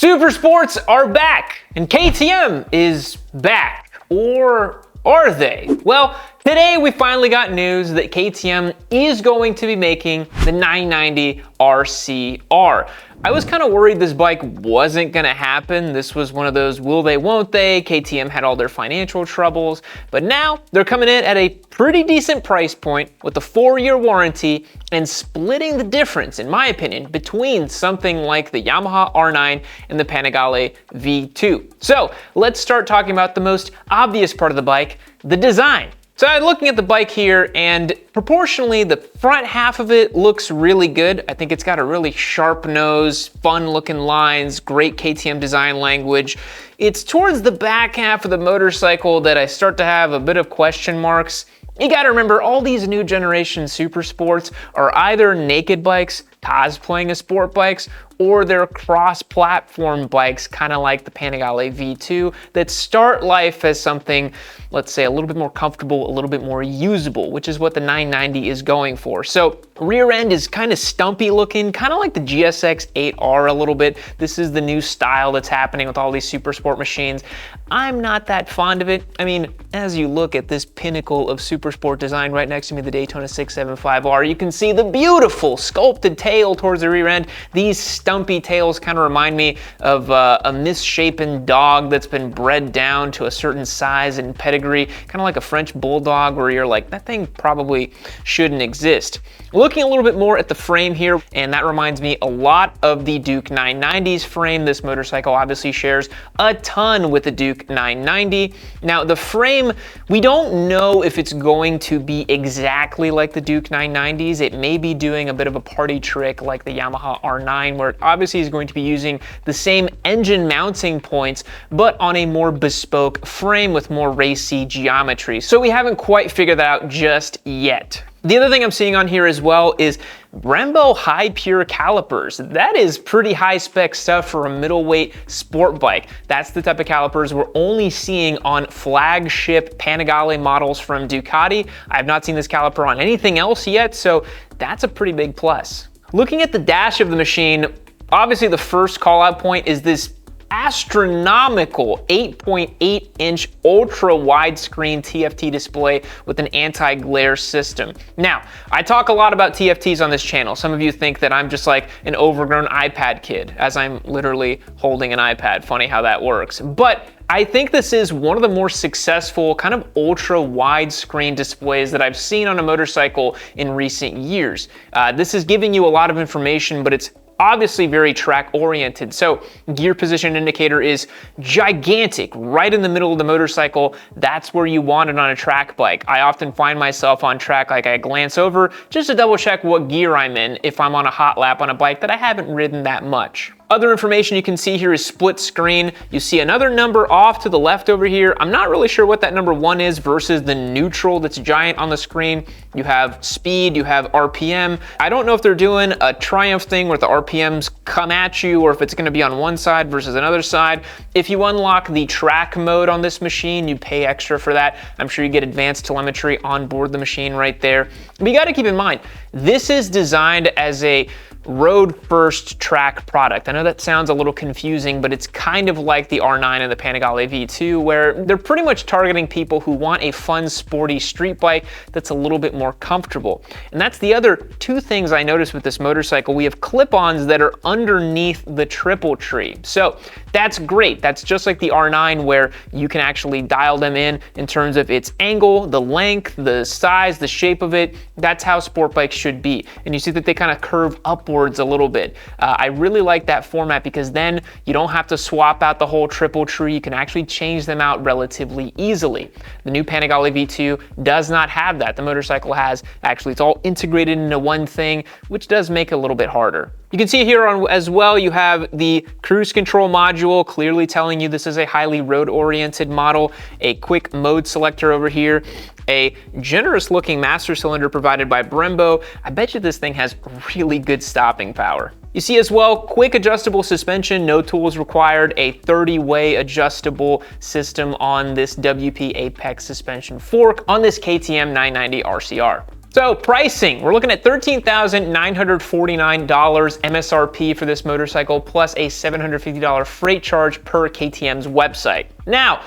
Super sports are back, and KTM is back. Or are they? Well, today we finally got news that KTM is going to be making the 990 RCR. I was kind of worried this bike wasn't gonna happen. This was one of those will they, won't they? KTM had all their financial troubles, but now they're coming in at a pretty decent price point with a 4-year warranty and splitting the difference, in my opinion, between something like the Yamaha R9 and the Panigale V2. So let's start talking about the most obvious part of the bike, the design. So I'm looking at the bike here, and proportionally, the front half of it looks really good. I think it's got a really sharp nose, fun looking lines, great KTM design language. It's towards the back half of the motorcycle that I start to have a bit of question marks. You gotta remember, all these new generation super sports are either naked bikes, cosplaying as sport bikes, or they're cross-platform bikes, kind of like the Panigale V2, that start life as something, let's say, a little bit more comfortable, a little bit more usable, which is what the 990 is going for. So rear end is kind of stumpy looking, kind of like the GSX 8R a little bit. This is the new style that's happening with all these super sport machines. I'm not that fond of it. I mean, as you look at this pinnacle of super sport design right next to me, the Daytona 675R, you can see the beautiful sculpted tail towards the rear end. These stumpy tails kind of remind me of a misshapen dog that's been bred down to a certain size and pedigree, kind of like a French bulldog, where you're like, that thing probably shouldn't exist. Looking a little bit more at the frame here, and that reminds me a lot of the Duke 990's frame. This motorcycle obviously shares a ton with the Duke 990. Now the frame, we don't know if it's going to be exactly like the Duke 990's. It may be doing a bit of a party trick like the Yamaha R9, where it obviously is going to be using the same engine mounting points, but on a more bespoke frame with more racy geometry. So we haven't quite figured that out just yet. The other thing I'm seeing on here as well is Brembo high pure calipers. That is pretty high spec stuff for a middleweight sport bike. That's the type of calipers we're only seeing on flagship Panigale models from Ducati. I have not seen this caliper on anything else yet, so that's a pretty big plus. Looking at the dash of the machine, obviously the first call out point is this astronomical 8.8-inch ultra widescreen TFT display with an anti-glare system. Now, I talk a lot about TFTs on this channel. Some of you think that I'm just like an overgrown iPad kid, as I'm literally holding an iPad. Funny how that works. But I think this is one of the more successful kind of ultra widescreen displays that I've seen on a motorcycle in recent years. This is giving you a lot of information, but it's obviously very track oriented. So gear position indicator is gigantic right in the middle of the motorcycle. That's where you want it on a track bike. I often find myself on track, like I glance over just to double check what gear I'm in if I'm on a hot lap on a bike that I haven't ridden that much. Other information you can see here is split screen. You see another number off to the left over here. I'm not really sure what that number 1 is versus the neutral that's giant on the screen. You have speed, you have RPM. I don't know if they're doing a Triumph thing where the RPMs come at you or if it's gonna be on one side versus another side. If you unlock the track mode on this machine, you pay extra for that. I'm sure you get advanced telemetry on board the machine right there. But you gotta keep in mind, this is designed as a road first track product. I know that sounds a little confusing, but it's kind of like the R9 and the Panigale V2, where they're pretty much targeting people who want a fun, sporty street bike that's a little bit more comfortable. And that's the other two things I noticed with this motorcycle. We have clip-ons that are underneath the triple tree. So that's great. That's just like the R9, where you can actually dial them in terms of its angle, the length, the size, the shape of it. That's how sport bikes should be. And you see that they kind of curve upwards a little bit. I really like that format because then you don't have to swap out the whole triple tree. You can actually change them out relatively easily. The new Panigale V2 does not have that. The motorcycle has. Actually, it's all integrated into one thing, which does make it a little bit harder. You can see here on as well, you have the cruise control module, clearly telling you this is a highly road-oriented model, a quick mode selector over here, a generous looking master cylinder provided by Brembo. I bet you this thing has really good stopping power. You see as well, quick adjustable suspension, no tools required, a 30-way adjustable system on this WP Apex suspension fork on this KTM 990 RCR. So pricing, we're looking at $13,949 MSRP for this motorcycle, plus a $750 freight charge per KTM's website. Now,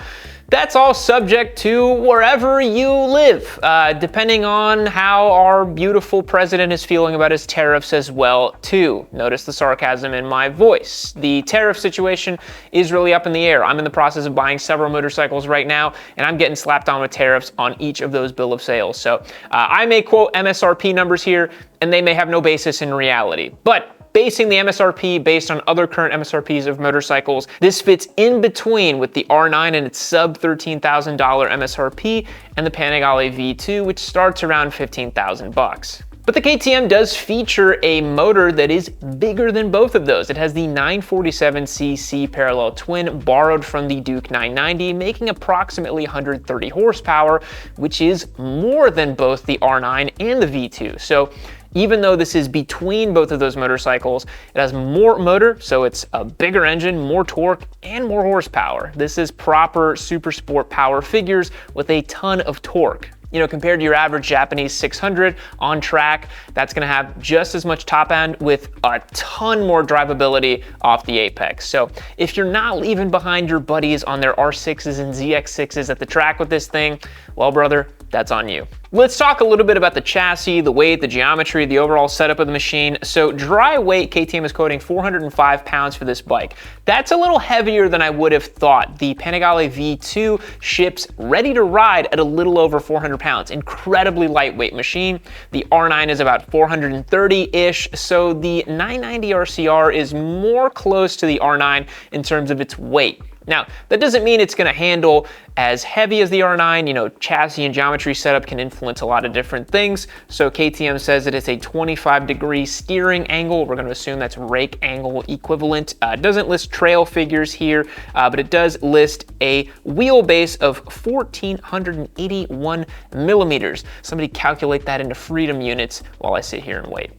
that's all subject to wherever you live, depending on how our beautiful president is feeling about his tariffs as well, too. Notice the sarcasm in my voice. The tariff situation is really up in the air. I'm in the process of buying several motorcycles right now, and I'm getting slapped on with tariffs on each of those bill of sales. So I may quote MSRP numbers here, and they may have no basis in reality. But basing the MSRP based on other current MSRPs of motorcycles, this fits in between with the R9 and its sub $13,000 MSRP and the Panigale V2, which starts around 15,000 bucks. But the KTM does feature a motor that is bigger than both of those. It has the 947cc parallel twin borrowed from the Duke 990, making approximately 130 horsepower, which is more than both the R9 and the V2. So even though this is between both of those motorcycles, it has more motor, so it's a bigger engine, more torque, and more horsepower. This is proper super sport power figures with a ton of torque. You know, compared to your average Japanese 600 on track, that's gonna have just as much top end with a ton more drivability off the apex. So if you're not leaving behind your buddies on their R6s and ZX6s at the track with this thing, well, brother, that's on you. Let's talk a little bit about the chassis, the weight, the geometry, the overall setup of the machine. So dry weight, KTM is quoting 405 pounds for this bike. That's a little heavier than I would have thought. The Panigale V2 ships ready to ride at a little over 400 pounds. Incredibly lightweight machine. The R9 is about 430-ish, so the 990 RCR is more close to the R9 in terms of its weight. Now, that doesn't mean it's gonna handle as heavy as the R9. You know, chassis and geometry setup can influence a lot of different things. So KTM says that it's a 25-degree steering angle. We're gonna assume that's rake angle equivalent. It doesn't list trail figures here, but it does list a wheelbase of 1,481 millimeters. Somebody calculate that into freedom units while I sit here and wait.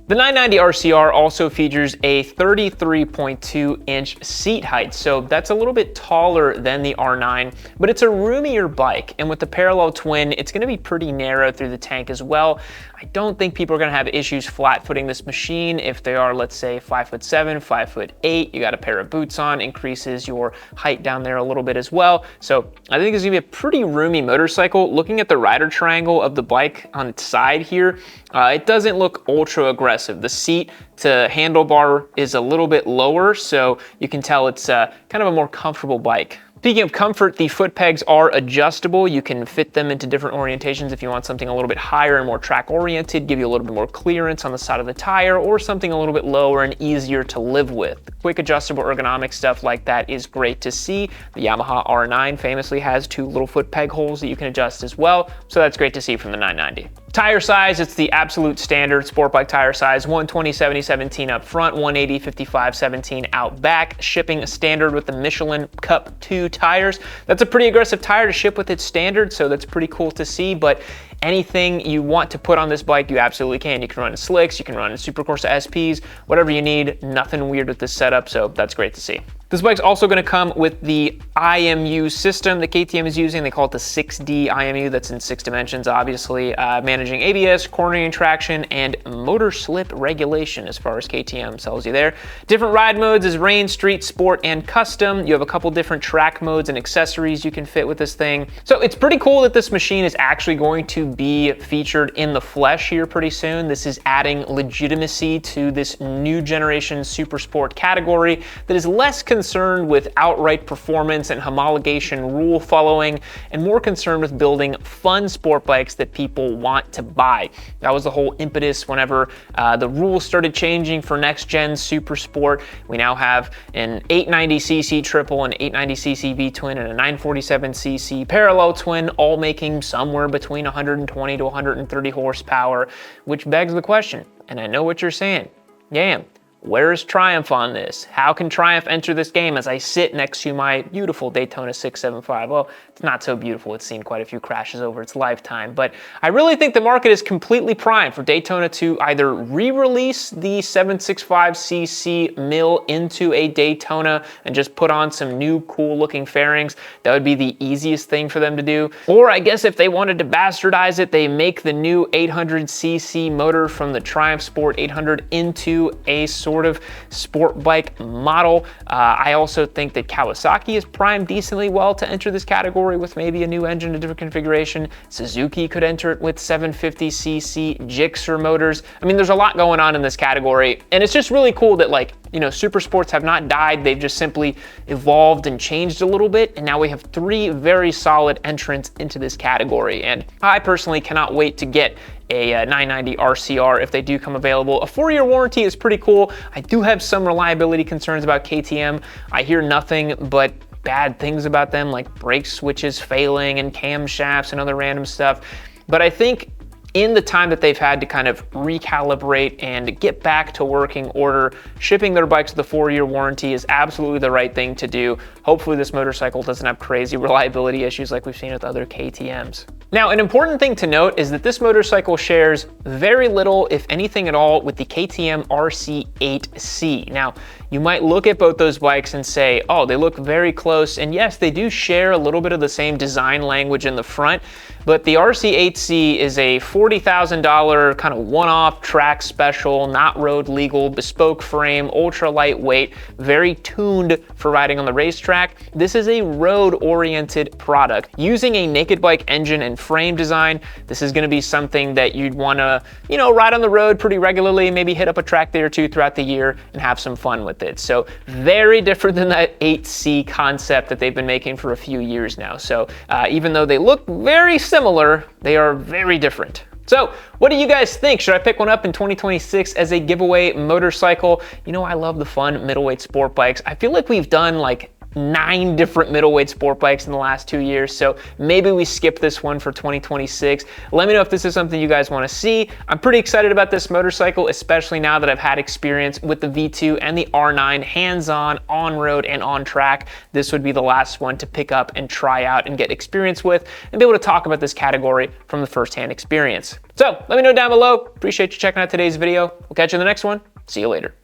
The 990 RCR also features a 33.2-inch seat height, so that's a little bit taller than the R9, but it's a roomier bike, and with the parallel twin, it's gonna be pretty narrow through the tank as well. I don't think people are gonna have issues flat-footing this machine if they are, let's say, 5'7", 5'8". You got a pair of boots on, increases your height down there a little bit as well. So I think it's gonna be a pretty roomy motorcycle. Looking at the rider triangle of the bike on its side here, it doesn't look ultra aggressive. The seat to handlebar is a little bit lower, so you can tell it's kind of a more comfortable bike. Speaking of comfort, the foot pegs are adjustable. You can fit them into different orientations if you want something a little bit higher and more track oriented, give you a little bit more clearance on the side of the tire, or something a little bit lower and easier to live with. Quick adjustable ergonomic stuff like that is great to see. The Yamaha R9 famously has 2 little foot peg holes that you can adjust as well, so that's great to see from the 990. Tire size, it's the absolute standard sport bike tire size, 120/70/17 up front, 180/55/17 out back, shipping standard with the Michelin Cup 2 tires. That's a pretty aggressive tire to ship with its standard, so that's pretty cool to see, but anything you want to put on this bike, you absolutely can. You can run in slicks, you can run in Supercorsa SPs, whatever you need, nothing weird with this setup, so that's great to see. This bike's also going to come with the IMU system that KTM is using. They call it the 6D IMU. That's in 6 dimensions, obviously, managing ABS, cornering traction, and motor slip regulation as far as KTM tells you there. Different ride modes is rain, street, sport, and custom. You have a couple different track modes and accessories you can fit with this thing. So it's pretty cool that this machine is actually going to be featured in the flesh here pretty soon. This is adding legitimacy to this new generation super sport category that is less concerned with outright performance and homologation rule following, and more concerned with building fun sport bikes that people want to buy. That was the whole impetus whenever the rules started changing for next gen super sport. We now have an 890cc triple, an 890cc V twin, and a 947cc parallel twin, all making somewhere between 120 to 130 horsepower, which begs the question, and I know what you're saying, yeah, Where is Triumph on this? How can Triumph enter this game as I sit next to my beautiful Daytona 675? Well, it's not so beautiful. It's seen quite a few crashes over its lifetime, but I really think the market is completely primed for Daytona to either re-release the 765cc mill into a Daytona and just put on some new cool looking fairings. That would be the easiest thing for them to do. Or I guess if they wanted to bastardize it, they make the new 800cc motor from the Triumph Sport 800 into a sort of sport bike model. I also think that Kawasaki is primed decently well to enter this category with maybe a new engine, a different configuration. Suzuki could enter it with 750cc Gixxer motors. I mean, there's a lot going on in this category, and it's just really cool that, like, you know, super sports have not died. They've just simply evolved and changed a little bit, and now we have 3 very solid entrants into this category, and I personally cannot wait to get a 990 RCR if they do come available. A 4-year warranty is pretty cool. I do have some reliability concerns about KTM. I hear nothing but bad things about them, like brake switches failing and camshafts and other random stuff. But I think in the time that they've had to kind of recalibrate and get back to working order, shipping their bikes with a 4-year warranty is absolutely the right thing to do. Hopefully this motorcycle doesn't have crazy reliability issues like we've seen with other KTMs. Now, an important thing to note is that this motorcycle shares very little, if anything at all, with the KTM RC8C. Now, you might look at both those bikes and say, oh, they look very close, and yes, they do share a little bit of the same design language in the front, but the RC8C is a $40,000 kind of one-off track special, not road legal, bespoke frame, ultra lightweight, very tuned for riding on the racetrack. This is a road-oriented product. Using a naked bike engine and frame design, this is gonna be something that you'd wanna, you know, ride on the road pretty regularly, maybe hit up a track day or two throughout the year and have some fun with it. So very different than that 8C concept that they've been making for a few years now. So even though they look very similar, they are very different. So what do you guys think? Should I pick one up in 2026 as a giveaway motorcycle? You know, I love the fun middleweight sport bikes. I feel like we've done like 9 different middleweight sport bikes in the last 2 years, so maybe we skip this one for 2026. Let me know if this is something you guys want to see. I'm pretty excited about this motorcycle, especially now that I've had experience with the V2 and the R9 hands-on, on-road, and on-track. This would be the last one to pick up and try out and get experience with and be able to talk about this category from the first-hand experience. So let me know down below. Appreciate you checking out today's video. We'll catch you in the next one. See you later.